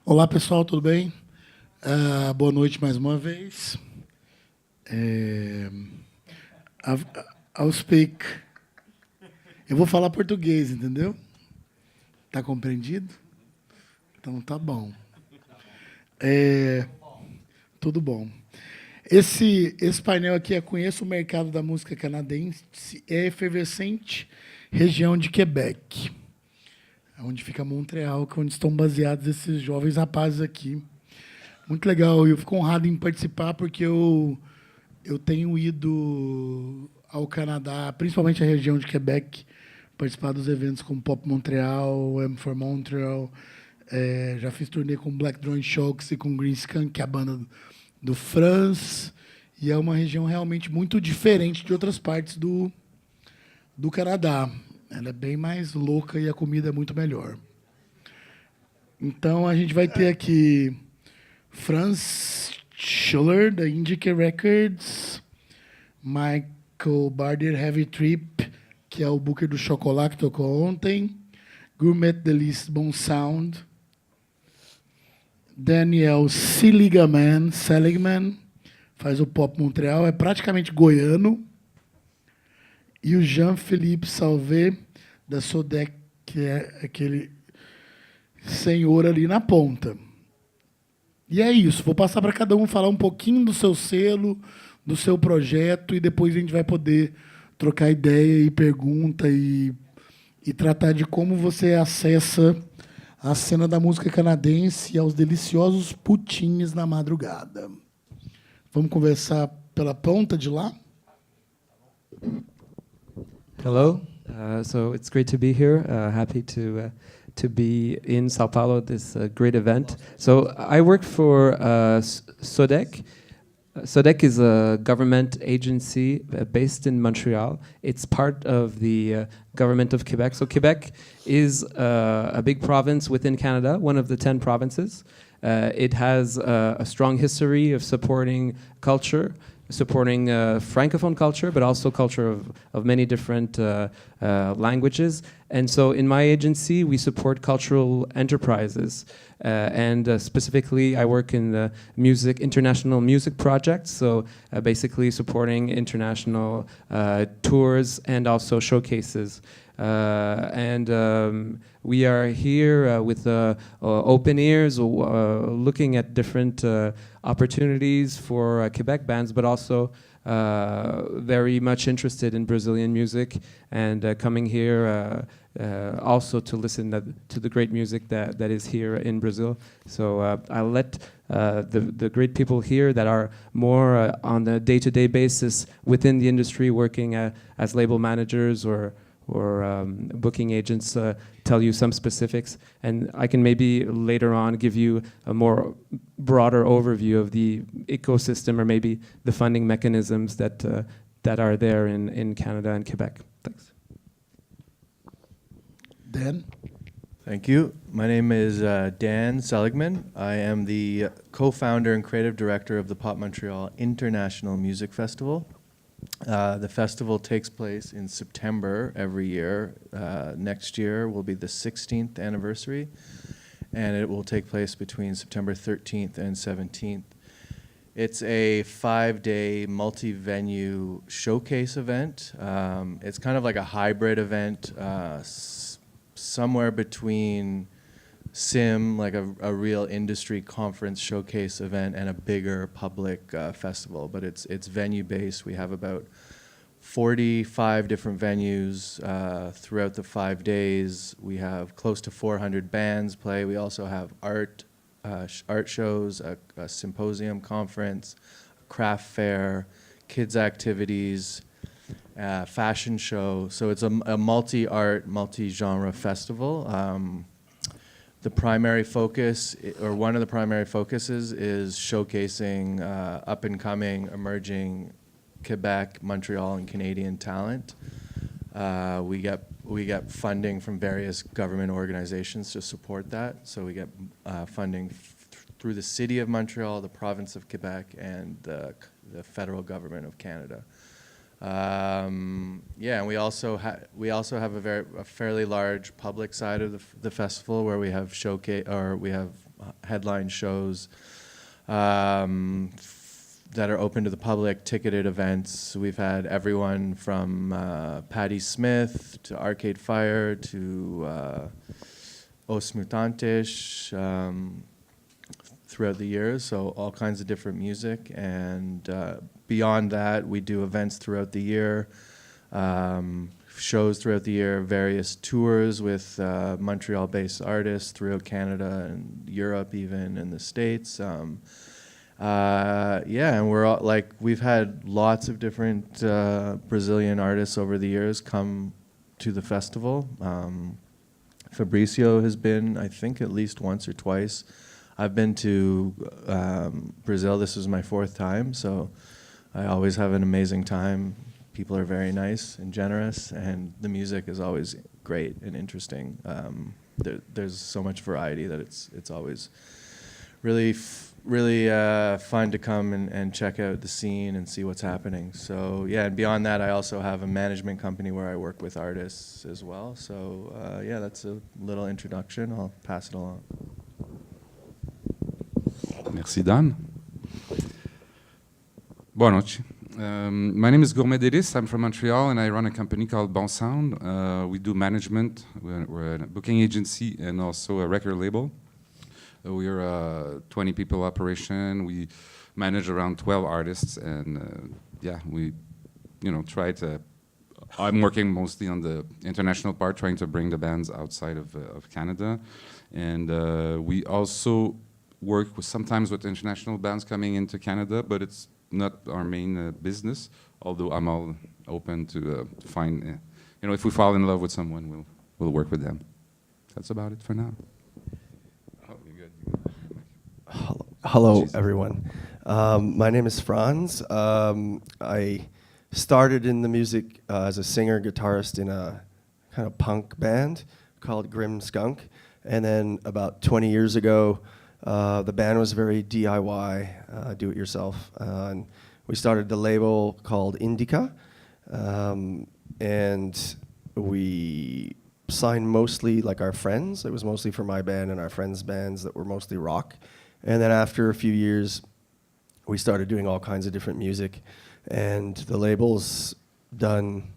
Olá, pessoal, tudo bem? Boa noite mais uma vez. É, I'll speak. Eu vou falar português, entendeu? Tá compreendido? Então tá bom. É, tudo bom. Esse painel aqui é Conheça o mercado da música canadense, é efervescente, região de Quebec, onde fica Montreal, que é onde estão baseados esses jovens rapazes aqui. Muito legal, eu fico honrado em participar, porque eu tenho ido ao Canadá, principalmente a região de Quebec, participar dos eventos como Pop Montreal, M for Montreal. Já fiz turnê com Black Drone Shocks e com Green Skunk, que é a banda do FRANZ. E é uma região realmente muito diferente de outras partes do Canadá. Ela é bem mais louca e a comida é muito melhor. Então, a gente vai ter aqui FRANZ SCHULLER, da INDICA Records, Michael Bardier Heavy Trip, que é o booker do Chocolate que tocou ontem, GOURMET DÉLICE BONSOUND, Daniel SELIGMAN, faz o Pop Montreal, é praticamente goiano, e o JEAN-PHILLIPE SAUVÉ, da SODEC, que é aquele senhor ali na ponta. E é isso, vou passar para cada um falar um pouquinho do seu selo, do seu projeto, e depois a gente vai poder trocar ideia e pergunta e tratar de como você acessa a cena da música canadense e aos deliciosos putins na madrugada. Vamos conversar pela ponta de lá? Hello. So it's great to be here. Happy to be in Sao Paulo, this great event. So I work for SODEC. SODEC is a government agency based in Montreal. It's part of the government of Quebec. So Quebec is a big province within Canada, one of the 10 provinces. It has a strong history of supporting culture, supporting Francophone culture, but also culture of many different languages. And so in my agency, we support cultural enterprises. And specifically, I work in the international music projects, so basically supporting international tours and also showcases. We are here with open ears, looking at different opportunities for Quebec bands, but also very much interested in Brazilian music and coming here also to listen to the great music that is here in Brazil. So I'll let the great people here that are more on a day-to-day basis within the industry, working as label managers or booking agents tell you some specifics, and I can maybe later on give you a more broader overview of the ecosystem or maybe the funding mechanisms that are there in Canada and Quebec. Thanks. Dan? Thank you. My name is Dan Seligman. I am the co-founder and creative director of the Pop Montreal International Music Festival. The festival takes place in September every year. Next year will be the 16th anniversary, and it will take place between September 13th and 17th. It's a 5-day multi-venue showcase event. It's kind of like a hybrid event, somewhere between like a real industry conference showcase event and a bigger public festival, but it's venue based. We have about 45 different venues throughout the 5 days. We have close to 400 bands play. We also have art shows, a symposium conference, a craft fair, kids activities, fashion show. So it's a multi-art, multi-genre festival. The primary focus, or one of the primary focuses, is showcasing up-and-coming, emerging Quebec, Montreal, and Canadian talent. We get funding from various government organizations to support that. So we get funding through the City of Montreal, the Province of Quebec, and the federal government of Canada. Yeah, and we also have a fairly large public side of the festival where we have headline shows that are open to the public, ticketed events. We've had everyone from Patti Smith to Arcade Fire to Os Mutantes throughout the years, so all kinds of different music. And beyond that, we do events throughout the year, shows throughout the year, various tours with Montreal-based artists throughout Canada and Europe even, and the States. Yeah, and we're all, like, we've had lots of different Brazilian artists over the years come to the festival. FABRÍCIO has been, I think, at least once or twice. I've been to Brazil. This is my 4th time, so I always have an amazing time. People are very nice and generous, and the music is always great and interesting. There's so much variety that it's always really fun to come and check out the scene and see what's happening. So yeah, and beyond that, I also have a management company where I work with artists as well. So yeah, that's a little introduction. I'll pass it along. Merci, Dan. Boa noite. My name is DÉLICE. I'm from Montreal, and I run a company called BONSOUND. We do management. We're a booking agency and also a record label. We're a 20-people operation. We manage around 12 artists, and yeah, we, try to. I'm working mostly on the international part, trying to bring the bands outside of Canada, and we also work sometimes with international bands coming into Canada, but it's not our main business. Although I'm all open to find, if we fall in love with someone, we'll work with them. That's about it for now. Hello, everyone. My name is FRANZ. I started in the music as a singer, guitarist in a kind of punk band called Grim Skunk. And then about 20 years ago, the band was very DIY, do-it-yourself. And we started the label called INDICA. And we signed mostly like our friends. It was mostly for my band and our friends' bands that were mostly rock. And then after a few years, we started doing all kinds of different music. And the label's done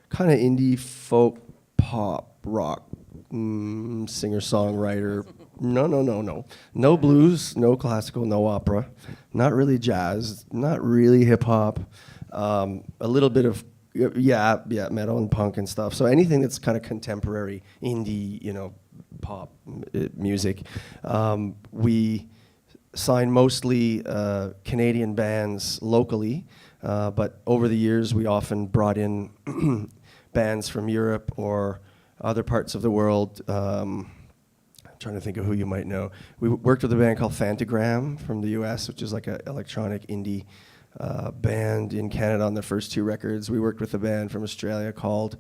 kind of indie, folk, pop, rock, singer-songwriter. No blues, no classical, no opera. Not really jazz, not really hip-hop. A little bit of, metal and punk and stuff. So anything that's kind of contemporary, indie, pop music. We signed mostly Canadian bands locally, but over the years we often brought in bands from Europe or other parts of the world. I'm trying to think of who you might know. We worked with a band called Fantagram from the US, which is like an electronic indie band in Canada on their first 2 records. We worked with a band from Australia called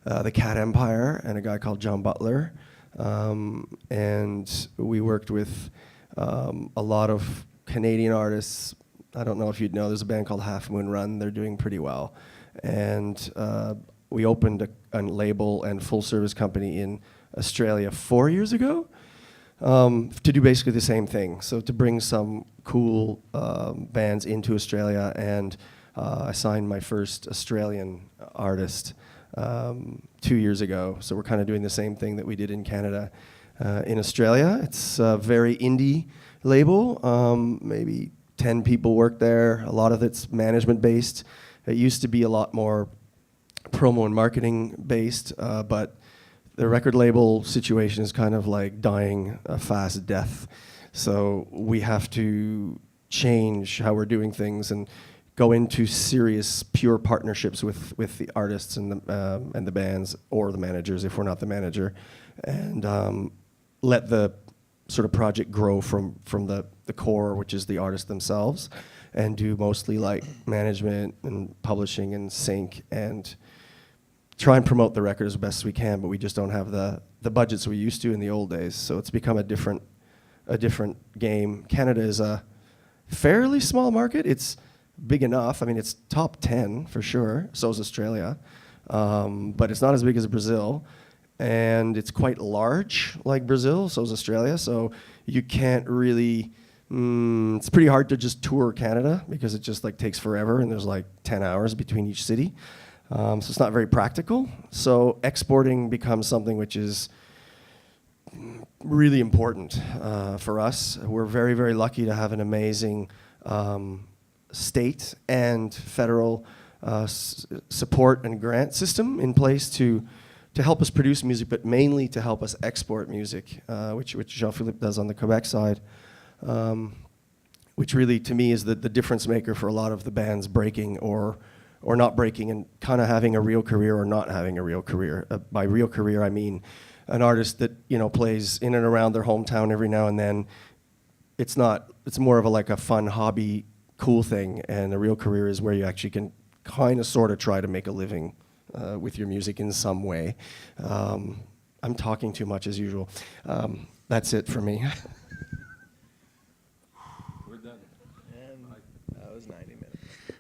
the Cat Empire and a guy called John Butler. And we worked with a lot of Canadian artists. I don't know if you'd know, there's a band called Half Moon Run. They're doing pretty well. And we opened a label and full-service company in Australia 4 years ago to do basically the same thing. So to bring some cool bands into Australia, and I signed my first Australian artist 2 years ago. So we're kind of doing the same thing that we did in Canada. In Australia, it's a very indie label. Maybe 10 people work there. A lot of it's management based. It used to be a lot more promo and marketing based, but the record label situation is kind of like dying a fast death. So we have to change how we're doing things and go into serious, pure partnerships with the artists and the bands or the managers if we're not the manager, and let the sort of project grow from the core, which is the artists themselves, and do mostly like management and publishing and sync and try and promote the record as best we can, but we just don't have the budgets we used to in the old days. So it's become a different game. Canada is a fairly small market. It's big enough. I mean, it's top 10 for sure. So is Australia, but it's not as big as Brazil. and it's quite large, like Brazil, so is Australia, so you can't really, it's pretty hard to just tour Canada because it just like takes forever and there's like 10 hours between each city. So it's not very practical. So exporting becomes something which is really important for us. We're very, very lucky to have an amazing state and federal support and grant system in place to help us produce music, but mainly to help us export music, which Jean-Philippe does on the Quebec side, which really, to me, is the difference maker for a lot of the bands breaking or not breaking and kind of having a real career or not having a real career. By real career, I mean an artist that, you know, plays in and around their hometown every now and then. It's more of a fun hobby, cool thing, and a real career is where you actually can kind of sort of try to make a living with your music in some way. I'm talking too much as usual. That's it for me. We're done. And that was 90 minutes.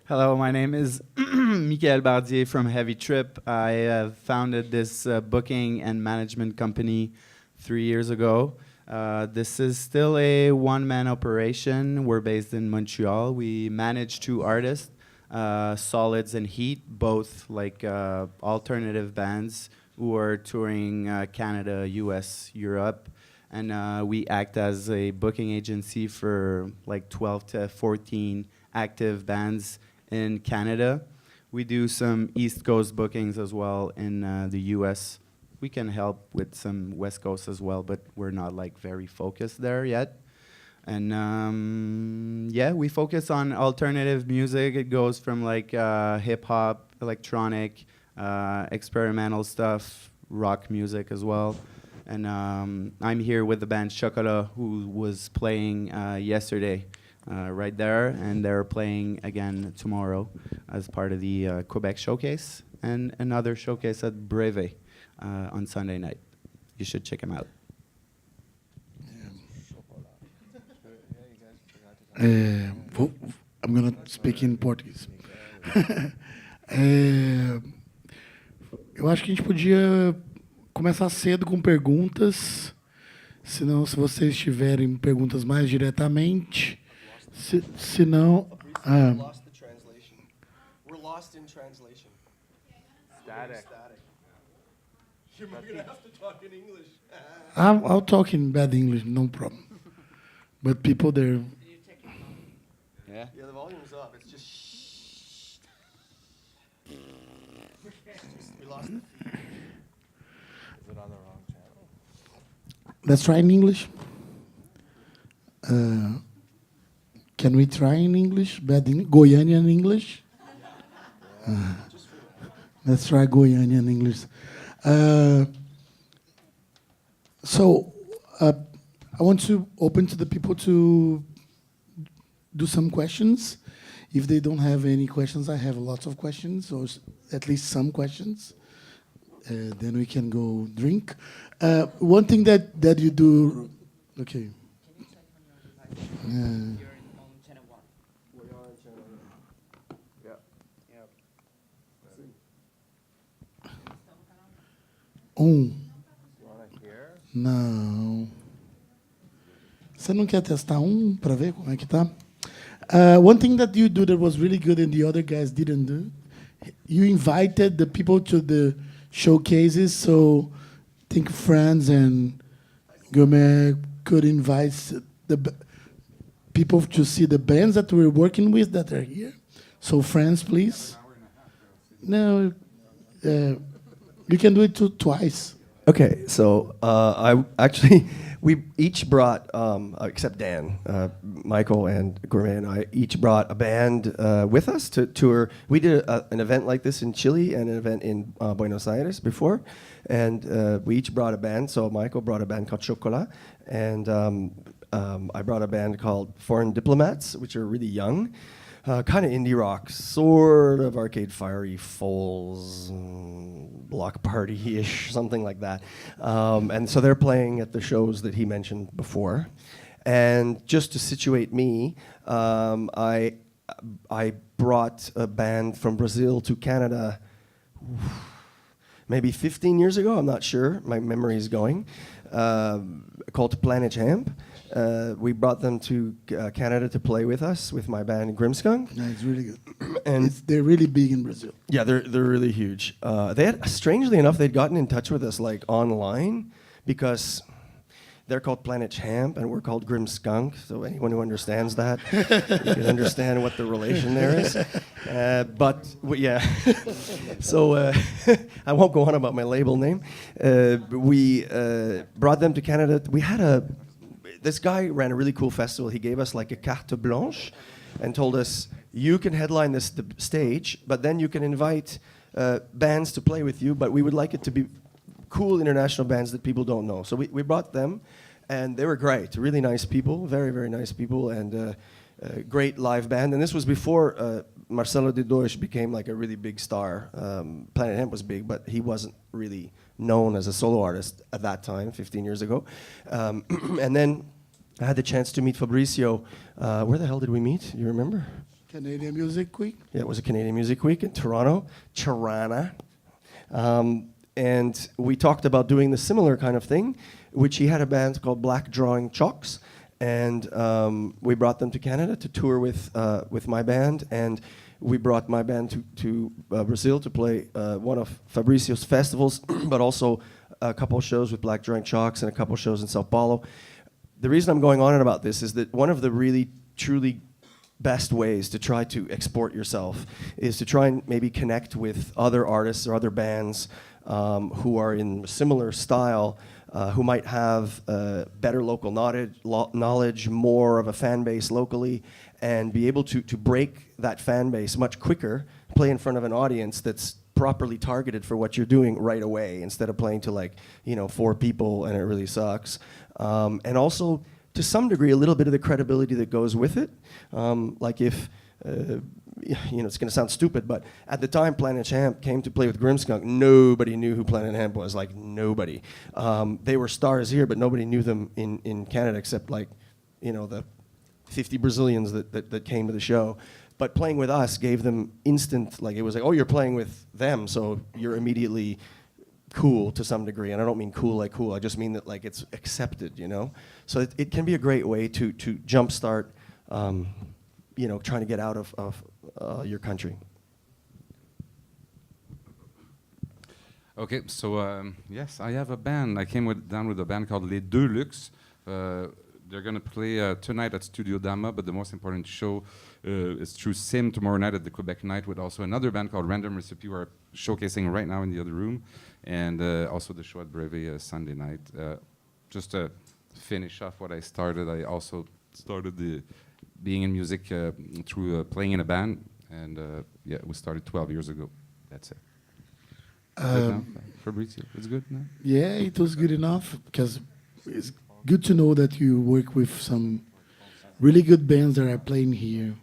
Hello, my name is Michael Bardier from Heavy Trip. I founded this booking and management company 3 years ago. This is still a one-man operation. We're based in Montreal. We manage 2 artists, Solids and Heat, both like alternative bands who are touring Canada, US, Europe. And we act as a booking agency for like 12 to 14 active bands in Canada. We do some East Coast bookings as well in the US. We can help with some West Coast as well, but we're not like very focused there yet. And yeah, we focus on alternative music. It goes from like hip hop, electronic, experimental stuff, rock music as well. And I'm here with the band Chocolat, who was playing yesterday right there, and they're playing again tomorrow as part of the Quebec showcase and another showcase at Breve on Sunday night. You should check them out. I'm going to speak in Portuguese. Eu acho que a gente podia começar cedo com perguntas. Senão, se vocês tiverem perguntas mais diretamente, se não... We're lost in translation. Static. You're going to have to talk in English. I'll talk in bad English, no problem. But people there... Yeah. Yeah, the volume's up. It's just shh. We lost it. Is it on the wrong channel? Let's try in English. Can we try in English? Goianian English? Let's try Goianian English. So, I want to open to the people to do some questions. If they don't have any questions, I have lots of questions, or at least some questions. Then we can go drink. One thing that you do... Okay. You're on channel 1. We are on channel 1. Yeah. You Want to hear? Não. Você não quer testar para ver como é que tá? One thing that you do that was really good and the other guys didn't do, you invited the people to the showcases, so I think FRANZ and GOURMET could invite the people to see the bands that we're working with that are here. So FRANZ, please. No, you can do it twice. Okay, so we each brought, except Dan, Michael and GOURMET and I each brought a band with us to tour. We did an event like this in Chile and an event in Buenos Aires before, and we each brought a band. So Michael brought a band called Chocolat, and I brought a band called Foreign Diplomats, which are really young. Kind of indie rock, sort of Arcade Fire-y, Foals, Block Party-ish, something like that. And so they're playing at the shows that he mentioned before. And just to situate me, I brought a band from Brazil to Canada maybe 15 years ago, I'm not sure, my memory is going, called Planet Champ. We brought them to Canada to play with us, with my band Grimskunk. Yeah, it's really good. And They're really big in Brazil. yeah, they're really huge. They had, strangely enough, they'd gotten in touch with us like online, because they're called Planet Champ and we're called Grimskunk. So anyone who understands that, you can understand what the relation there is. Yeah. So I won't go on about my label name. We brought them to Canada. This guy ran a really cool festival. He gave us like a carte blanche and told us, you can headline this stage, but then you can invite bands to play with you, but we would like it to be cool international bands that people don't know. So we brought them, and they were great. Really nice people, very, very nice people, and a great live band. And this was before Marcelo de Dois became like a really big star. Planet Hemp was big, but he wasn't really known as a solo artist at that time, 15 years ago. And then I had the chance to meet FABRÍCIO. Where the hell did we meet? You remember? Canadian Music Week. Yeah, it was a Canadian Music Week in Toronto, Tirana. And we talked about doing the similar kind of thing, which he had a band called Black Drawing Chalks. And we brought them to Canada to tour with my band. And we brought my band to Brazil to play one of FABRÍCIO's festivals, but also a couple shows with Black Drawing Chalks and a couple shows in SãO Paulo. The reason I'm going on about this is that one of the really, truly best ways to try to export yourself is to try and maybe connect with other artists or other bands who are in similar style, who might have better local knowledge, more of a fan base locally, and be able to break that fan base much quicker, play in front of an audience that's properly targeted for what you're doing right away, instead of playing to 4 people and it really sucks. And also, to some degree, a little bit of the credibility that goes with it. Like if, it's going to sound stupid, but at the time Planet Champ came to play with Grimskunk, nobody knew who Planet Champ was, like nobody. They were stars here, but nobody knew them in Canada except the 50 Brazilians that came to the show. But playing with us gave them instant, it was like, oh, you're playing with them, so you're immediately cool to some degree. And I don't mean cool like cool, I just mean that it's accepted, So it can be a great way to jumpstart, trying to get out of your country. Okay, so yes, I have a band. I came down with a band called Les Deux Luxe. They're going to play tonight at Studio Dama, but the most important show is through SIM tomorrow night at the Quebec night, with also another band called Random Recipe who are showcasing right now in the other room, and also the show at Brevet Sunday night. Just to finish off what I started, I also started being in music through playing in a band, and we started 12 years ago. That's it. FABRÍCIO, it's good now? Yeah, it was good enough, because it's good to know that you work with some really good bands that are playing here.